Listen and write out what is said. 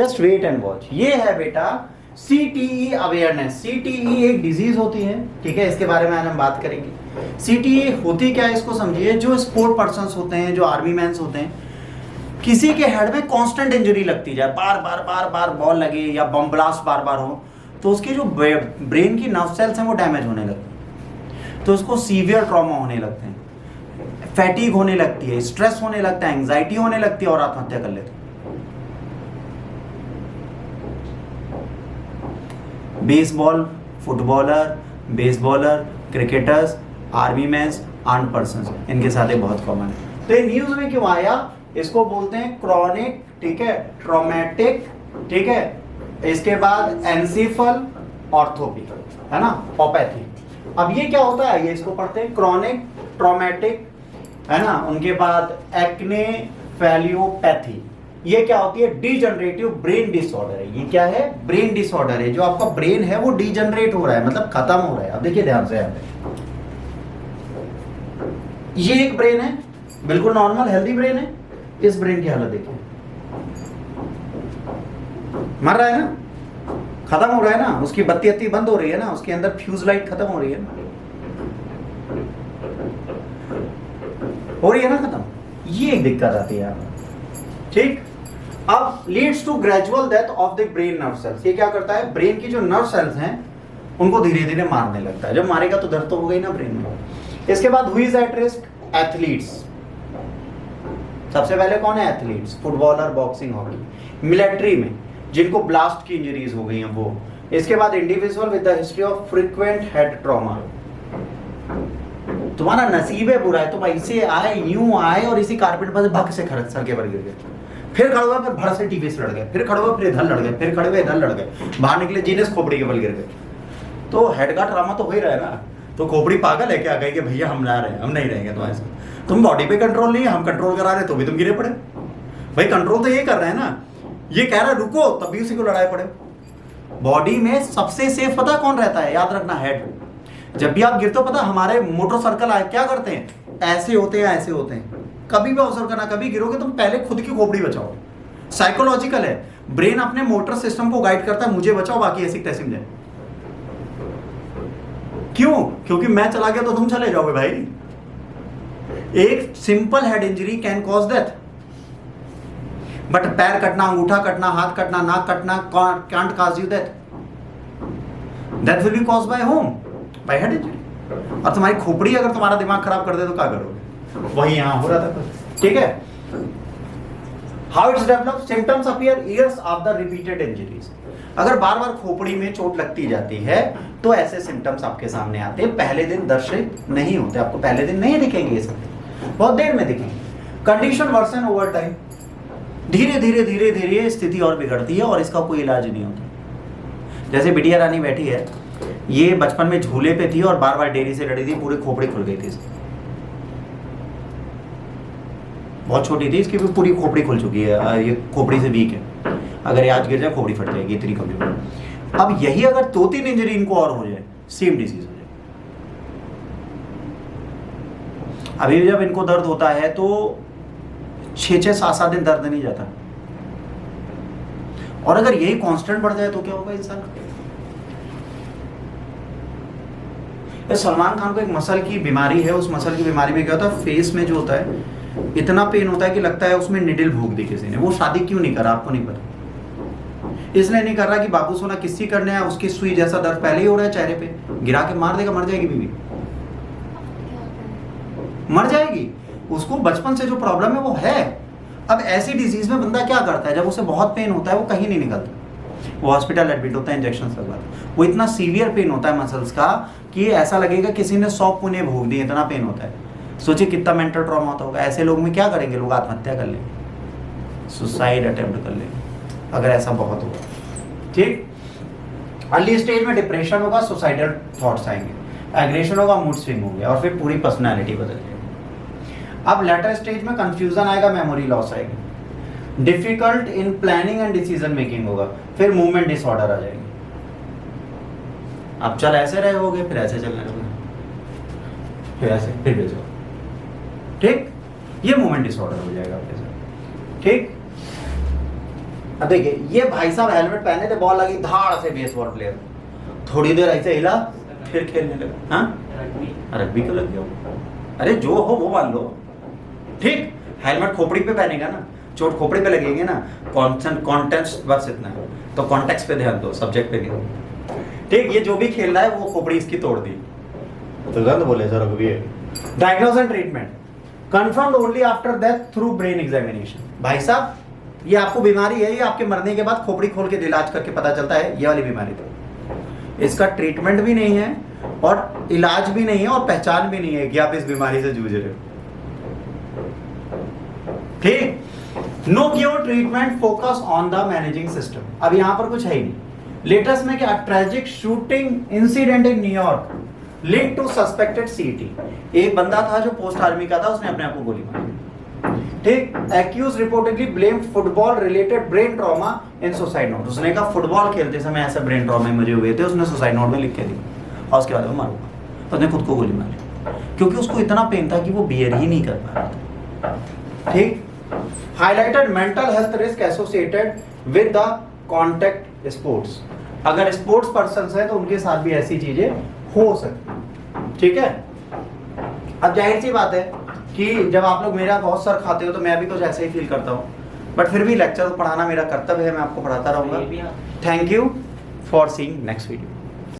Just wait and watch. ये है बेटा सीटीई अवेयरनेस। सीटीई एक डिजीज होती है, ठीक है, इसके बारे में आज हम बात करेंगे। सीटीई होती क्या है इसको समझिए। जो स्पोर्ट पर्सन्स होते हैं, जो आर्मी मैन्स होते हैं, किसी के हेड में कांस्टेंट इंजरी लगती जाए, बार बार बार बार बॉल लगे या बम ब्लास्ट बार बार हो, तो उसके जो ब्रेन की नर्व सेल्स हैं वो डैमेज होने लगते हैं, तो उसको सीवियर ट्रॉमा होने लगते हैं, फैटीग होने लगती है, स्ट्रेस होने लगता है, एंग्जाइटी होने लगती है और आत्महत्या कर लेते हैं। Baseball, footballer, baseballer, cricketers, army mans, armed persons, इनके साथ ये बहुत कॉमन है। तो ये न्यूज में क्यों आया? इसको बोलते हैं क्रॉनिक, ठीक है, ट्रॉमेटिक, ठीक है, इसके बाद एंसिफल ऑर्थोपी, है ना, ऑपैथी। अब ये क्या होता है, ये इसको पढ़ते हैं, क्रॉनिक ट्रॉमेटिक, है ना, उनके बाद एक्नेफेलियोपैथी। ये क्या होती है? डीजनरेटिव ब्रेन डिसऑर्डर है। ये क्या है? ब्रेन डिसऑर्डर है। जो आपका ब्रेन है वो डीजनरेट हो रहा है, मतलब खत्म हो रहा है। अब देखिए ध्यान से, यहाँ पे ये एक ब्रेन है, बिल्कुल नॉर्मल हेल्दी ब्रेन है। इस ब्रेन की हालत देखिए, मर रहा है ना, खत्म हो रहा है ना, उसकी बत्ती अत्ती बंद हो रही है ना, उसके अंदर फ्यूज लाइट खत्म हो रही है ना, हो रही है ना खत्म। ये एक दिक्कत आती है यहाँ, ठीक। अब leads to gradual death of the brain nerve cells. ये क्या करता है? ब्रेन की जो नर्व सेल्स हैं उनको धीरे धीरे मारने लगता है। जब मारेगा तो दर्द तो हो गई ना ब्रेन में। इसके बाद हुई इज एट रिस्क? एथलीट्स। सबसे पहले कौन है? Athletes, footballer, boxing, hockey. Military में जिनको ब्लास्ट की इंजरीज हो गई हैं वो। इसके बाद individual with the history of frequent head trauma. तुम्हारा नसीब है बुरा है, तुम ऐसे आए, यूं आए और इसी कारपेट पर भग से खड़क सर के पर गिर गए, फिर खड़े हुए, फिर भड़ से टीवी से लड़ गए, फिर खड़े हुए, फिर इधर लड़ गए, फिर खड़े हुए, इधर लड़ गए, बाहर निकले, जीनेस खोपड़ी के बल गिर गए। तो हेड का ट्रामा तो हो ही रहा है ना। तो खोपड़ी पागल है क्या? कहे कि भैया हम जा रहे हैं, हम नहीं रहेंगे तुम्हारे साथ। तुम बॉडी पे कंट्रोल नहीं है, हम कंट्रोल करा रहे तो भी तुम गिरे पड़े। भाई कंट्रोल तो ये कर रहे हैं ना, ये कह रहा है रुको, तभी उसी को लड़ाई पड़े। बॉडी में सबसे सेफ पता कौन रहता है? याद रखना, हेड। जब भी आप गिरते हो, पता हमारे मोटर सर्कल आए क्या करते हैं? ऐसे होते हैं, ऐसे होते हैं। कभी भी ऑब्जर्व करना, कभी गिरोगे तुम पहले खुद की खोपड़ी बचाओ। साइकोलॉजिकल है, ब्रेन अपने मोटर सिस्टम को गाइड करता है, मुझे बचाओ, बाकी ऐसी तैसी में जाए। क्यों? क्योंकि मैं चला गया तो तुम चले जाओगे भाई। एक simple head injury can cause death, but पैर कटना, अंगूठा कटना, हाथ कटना, नाक कटना can't cause you death. Death will be caused by home? Bye head injury. और तुम्हारी खोपड़ी अगर तुम्हारा दिमाग खराब कर दे तो क्या करोगे? वही यहां हो रहा था, ठीक है। How it's develop? Symptoms appear years after repeated injuries. अगर बार बार खोपड़ी में चोट लगती जाती है तो ऐसे सिम्टम्स आपके सामने आते हैं। पहले दिन दर्शित नहीं होते, आपको पहले दिन नहीं दिखेंगे, ये सब बहुत देर में दिखेंगे। कंडीशन वर्सन ओवर टाइम, धीरे धीरे धीरे धीरे स्थिति और बिगड़ती है और इसका कोई इलाज नहीं होता। जैसे बिटिया रानी बैठी है, ये बचपन में झूले पे थी और बार बार डेयरी से लड़ी थी, पूरी खोपड़ी खुल गई थी इसकी। बहुत छोटी थी, इसकी भी पूरी खोपड़ी खुल चुकी है, ये खोपड़ी से वीक है। अगर ये आज गिर जाए खोपड़ी फट जाएगी, इतनी कमजोर। अब यही अगर 2-3 इंजरी इनको और हो जाए, सेम डिजीज हो जाए। अभी जब इनको दर्द होता है तो 6-6, 7-7 दिन दर्द नहीं जाता, और अगर यही कांस्टेंट बढ़ जाए तो क्या होगा इंसान का? सलमान खान को एक मसल की बीमारी है, उस मसल की बीमारी में क्या होता है, फेस में जो होता है इतना पेन होता है कि लगता है उसमें निडल भोग दी किसी ने। वो शादी क्यों नहीं करा आपको नहीं पता, इसलिए नहीं कर रहा कि बाबू सोना किसी करने है, उसकी सुई जैसा दर्द पहले ही हो रहा है चेहरे पे, गिरा के मार देगा, मर जाएगी बीवी, मर जाएगी। उसको बचपन से जो प्रॉब्लम है वो है। अब ऐसी डिजीज में बंदा क्या करता है? जब उसे बहुत पेन होता है वो कहीं नहीं निकलता, वो हॉस्पिटल एडमिट होता है, इंजेक्शन लगवाता है। वो इतना सीवियर पेन होता है मसल्स का कि ऐसा लगेगा किसी ने 100 पुणे भोग दिए, इतना पेन होता है। सोचिए कितना मेंटल ट्रॉमा होता होगा। ऐसे लोग में क्या करेंगे? लोग आत्महत्या कर लेंगे, सुसाइड अटेम्प्ट कर लेंगे, अगर ऐसा बहुत होगा, ठीक। अर्ली स्टेज में डिप्रेशन होगा, सुसाइडल थॉट्स आएंगे, एग्रेशन होगा, मूड स्विंग हो गया, और फिर पूरी पर्सनैलिटी बदल जाएगी। अब लेटर स्टेज में कंफ्यूजन आएगा, मेमोरी लॉस आएगी, difficult in planning and decision making होगा, फिर मूवमेंट डिसऑर्डर आ जाएगी। अब चल ऐसे रहे होगे, फिर ऐसे चलने लगोगे, फिर ऐसे, फिर भेजो, ठीक। ये मूवमेंट डिसऑर्डर हो जाएगा आपके साथ, ठीक। अब देखिए ये भाई साहब हेलमेट पहने थे, बॉल लगी धाड़ से बेसबॉल प्लेयर, थोड़ी देर ऐसे हिला फिर खेलने लगा। हाँ रग्बी को लग गया। अरे जो हो वो मान लो, ठीक हेलमेट खोपड़ी पे पहनेगा ना, चोट खोपड़ी पे लगेंगे ना, कॉन्टेक्स्ट बस इतना है, तो कॉन्टेक्स्ट पे ध्यान दो, सब्जेक्ट पे नहीं। ठीक, ये जो भी खेल रहा है वो खोपड़ी इसकी तोड़ दी, तो गंद बोले सर रग्बी है। Diagnose and treatment confirmed only after death through brain examination. भाई साहब ये आपको बीमारी है, ये आपके मरने के बाद खोपड़ी खोल के इलाज करके पता चलता है ये वाली बीमारी, तो इसका ट्रीटमेंट भी नहीं है और इलाज भी नहीं है और पहचान भी नहीं है कि आप इस बीमारी से जूझ रहे हो। ठीक, no cure treatment, focus on the managing system. अब यहां पर कुछ है ही नहीं। लेटेस्ट में क्या, tragic shooting incident in New York link to suspected CT. एक बंदा था जो पोस्ट आर्मी का था, उसने अपने आप को गोली मारी। ठीक, accuse reportedly blame football related brain trauma in suicide note. उसने कहा फुटबॉल खेलते समय ऐसे ब्रेन ट्रॉमा मुझे हुए थे, उसने सुसाइड नोट में लिख के दिया और उसके बाद वो मारूंगा, तो उसने खुद को गोली मारी क्योंकि उसको इतना पेन था कि वो बियर ही नहीं कर पा रहा था। ठीक, highlighted mental health risk associated with the contact sports. अगर स्पोर्ट्स पर्सन है तो उनके साथ भी ऐसी चीजें हो सकती। ठीक है, अब जाहिर सी बात है कि जब आप लोग मेरा बहुत सर खाते हो तो मैं भी कुछ ऐसे ही फील करता हूँ, बट फिर भी लेक्चर पढ़ाना मेरा कर्तव्य है, मैं आपको पढ़ाता रहूंगा। Thank you for seeing next video.